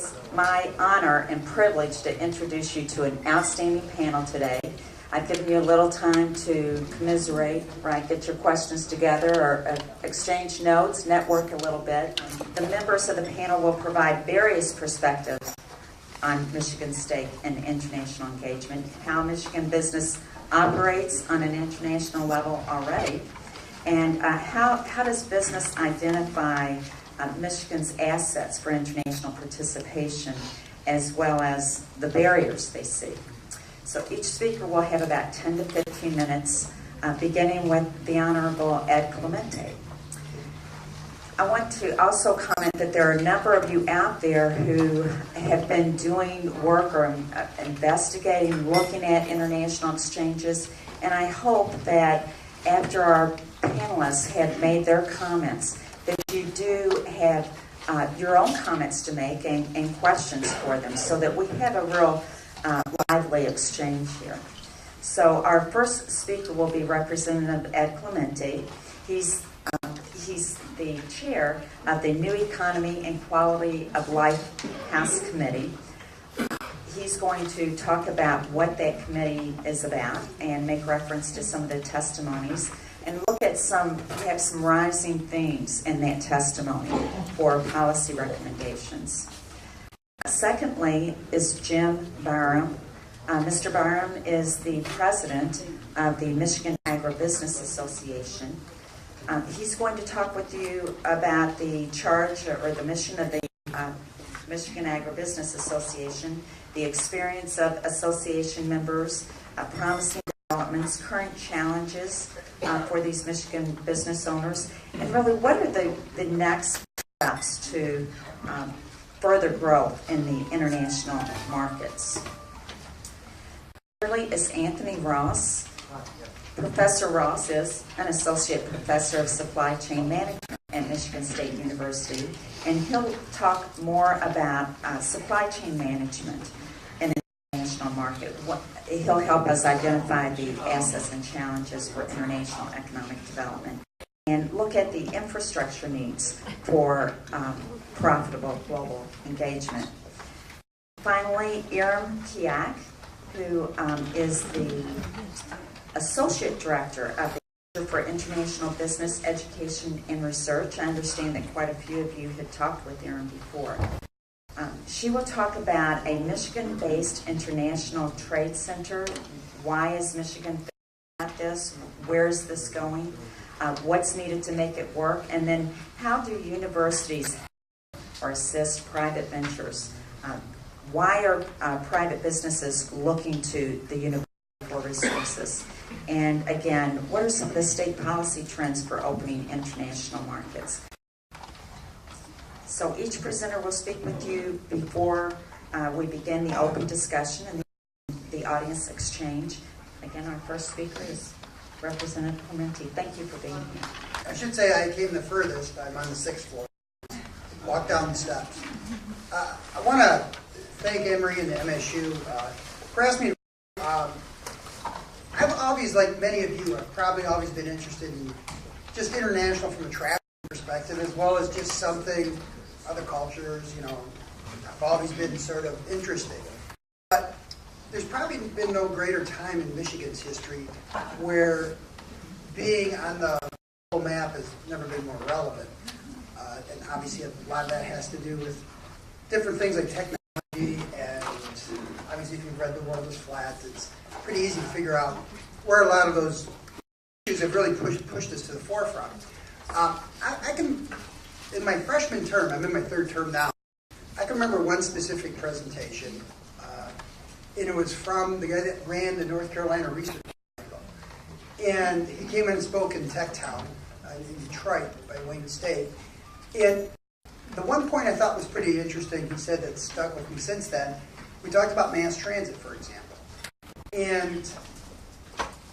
It's my honor and privilege to introduce you to an outstanding panel today. I've given you a little time to commiserate, right? Get your questions together or exchange notes, network a little bit. The members of the panel will provide various perspectives on Michigan state and international engagement, how Michigan business operates on an international level already, and how does business identify Michigan's assets for international participation, as well as the barriers they see. So each speaker will have about 10 to 15 minutes, beginning with the Honorable Ed Clemente. I want to also comment that there are a number of you out there who have been doing work or investigating, looking at international exchanges, and I hope that after our panelists have made their comments, that you do have your own comments to make and questions for them, so that we have a real lively exchange here. So our first speaker will be Representative Ed Clemente. He's the chair of the New Economy and Quality of Life House Committee. He's going to talk about what that committee is about and make reference to some of the testimonies and look at perhaps some rising themes in that testimony for policy recommendations. Secondly is Jim Byram. Mr. Byram is the president of the Michigan Agribusiness Association. He's going to talk with you about the charge or the mission of the Michigan Agribusiness Association, the experience of association members, promising developments, current challenges for these Michigan business owners, and really what are the next steps to further growth in the international markets. Thirdly is Anthony Ross. Professor Ross is an associate professor of supply chain management at Michigan State University, and he'll talk more about supply chain management in the international market. He'll help us identify the assets and challenges for international economic development and look at the infrastructure needs for profitable global engagement. Finally, Iram Kiak, who is the Associate Director of the Center for International Business Education and Research. I understand that quite a few of you had talked with Iram before. She will talk about a Michigan-based international trade center. Why is Michigan thinking about this? Where is this going? What's needed to make it work? And then how do universities help or assist private ventures? Why are private businesses looking to the university for resources? And again, what are some of the state policy trends for opening international markets? So each presenter will speak with you before we begin the open discussion and the audience exchange. Again, our first speaker is Representative Clemente. Thank you for being here. I should say I came the furthest. I'm on the 6th floor. Walk down the steps. I want to thank Emory and the MSU for asking me. I've always, like many of you, I've probably always been interested in just international from a travel perspective, as well as just something, other cultures, I've always been sort of interested. But there's probably been no greater time in Michigan's history where being on the global map has never been more relevant. And obviously a lot of that has to do with different things like technology, and obviously if you've read The World is Flat, it's pretty easy to figure out where a lot of those issues have really pushed us to the forefront. I can, in my freshman term, I'm in my 3rd term now, I can remember one specific presentation, and it was from the guy that ran the North Carolina Research Triangle. And he came in and spoke in Techtown in Detroit by Wayne State. And the one point I thought was pretty interesting, he said that stuck with me since then, we talked about mass transit, for example. And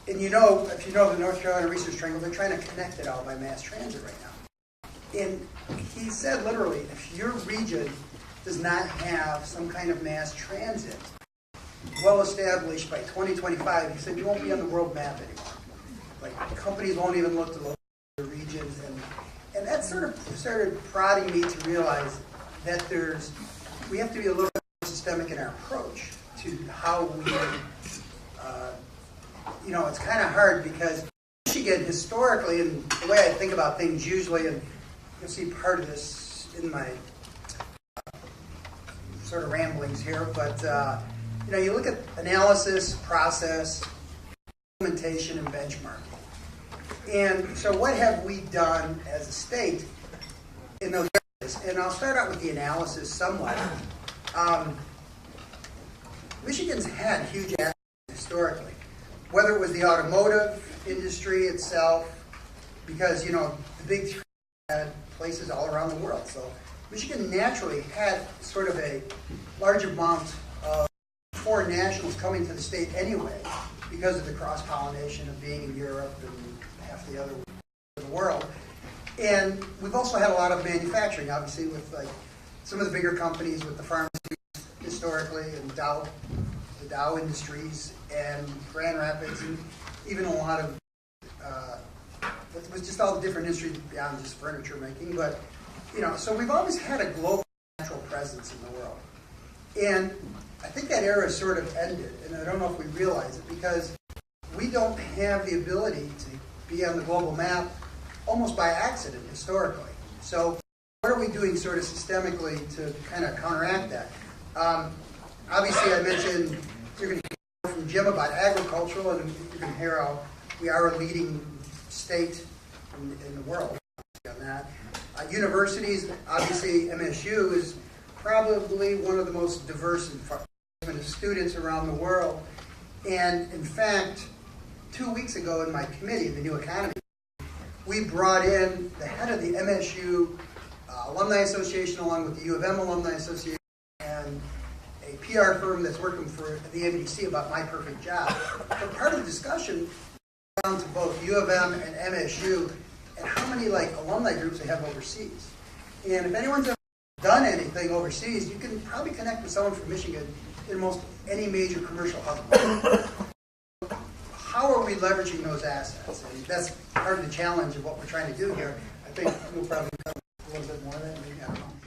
if you know the North Carolina Research Triangle, they're trying to connect it all by mass transit right now. And he said literally, if your region does not have some kind of mass transit well established by 2025, he said you won't be on the world map anymore. Like companies won't even look to the regions, and that sort of started prodding me to realize that there's we have to be a little bit more systemic in our approach to how we, it's kind of hard because Michigan historically, and the way I think about things usually, and you'll see part of this in my sort of ramblings here, but you look at analysis, process, implementation, and benchmarking. And so what have we done as a state in those areas? And I'll start out with the analysis somewhat. Michigan's had huge assets historically, whether it was the automotive industry itself, because, the big three had places all around the world. So Michigan naturally had sort of a large amount of foreign nationals coming to the state anyway because of the cross-pollination of being in Europe and half the other of the world. And we've also had a lot of manufacturing, obviously, with like some of the bigger companies with the pharmacies historically and the Dow Industries and Grand Rapids, and even a lot of it was just all the different industries beyond just furniture making. But so we've always had a global natural presence in the world, and I think that era sort of ended, and I don't know if we realize it because we don't have the ability to be on the global map almost by accident historically. So what are we doing sort of systemically to kind of counteract that? Obviously, I mentioned you're going to hear from Jim about agricultural, and you're going to hear how we are a leading state in the world on that. Universities, obviously MSU is probably one of the most diverse of students around the world. And in fact, 2 weeks ago in my committee, the New Economy, we brought in the head of the MSU Alumni Association along with the U of M Alumni Association and a PR firm that's working for the ABDC about My Perfect Job. But part of the discussion down to both U of M and MSU and how many alumni groups they have overseas. And if anyone's ever done anything overseas, you can probably connect with someone from Michigan in most any major commercial hub. How are we leveraging those assets? And that's part of the challenge of what we're trying to do here. I think we'll probably cover a little bit more of that, maybe, I don't know.